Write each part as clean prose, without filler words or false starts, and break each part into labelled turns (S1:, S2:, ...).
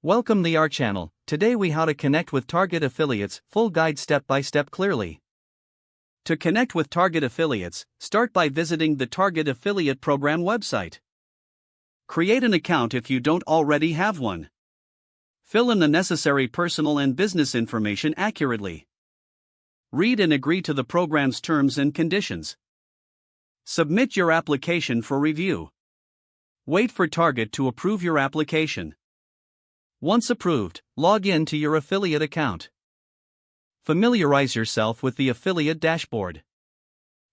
S1: Welcome to our channel. Today we how to connect with target affiliates, full guide step by step clearly. To connect with target affiliates, start by visiting the Target Affiliate Program website. Create an account if you don't already have one. Fill in the necessary personal and business information accurately. Read and agree to the program's terms and conditions. Submit your application for review. Wait for Target to approve your application. Once approved, log in to your affiliate account. Familiarize yourself with the affiliate dashboard.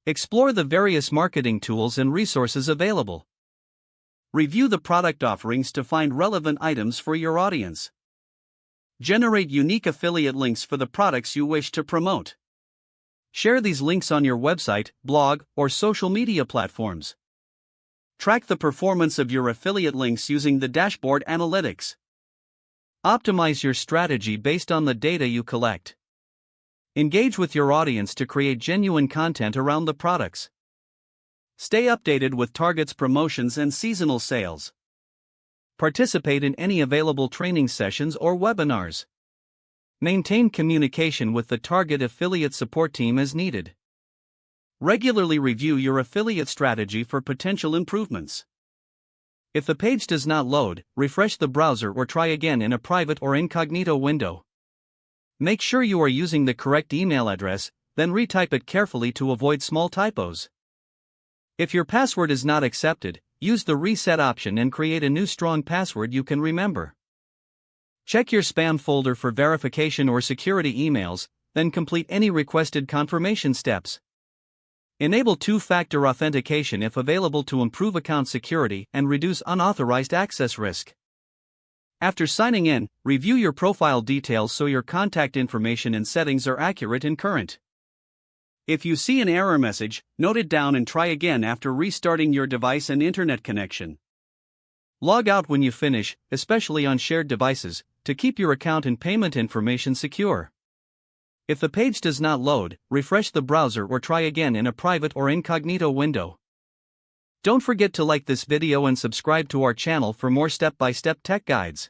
S1: Explore the various marketing tools and resources available. Review the product offerings to find relevant items for your audience. Generate unique affiliate links for the products you wish to promote. Share these links on your website, blog, or social media platforms. Track the performance of your affiliate links using the dashboard analytics. Optimize your strategy based on the data you collect. Engage with your audience to create genuine content around the products. Stay updated with Target's promotions and seasonal sales. Participate in any available training sessions or webinars. Maintain communication with the Target affiliate support team as needed. Regularly review your affiliate strategy for potential improvements. If the page does not load, refresh the browser or try again in a private or incognito window. Make sure you are using the correct email address, then retype it carefully to avoid small typos. If your password is not accepted, use the reset option and create a new strong password you can remember. Check your spam folder for verification or security emails, then complete any requested confirmation steps. Enable two-factor authentication if available to improve account security and reduce unauthorized access risk. After signing in, review your profile details so your contact information and settings are accurate and current. If you see an error message, note it down and try again after restarting your device and internet connection. Log out when you finish, especially on shared devices, to keep your account and payment information secure. If the page does not load, refresh the browser or try again in a private or incognito window. Don't forget to like this video and subscribe to our channel for more step-by-step tech guides.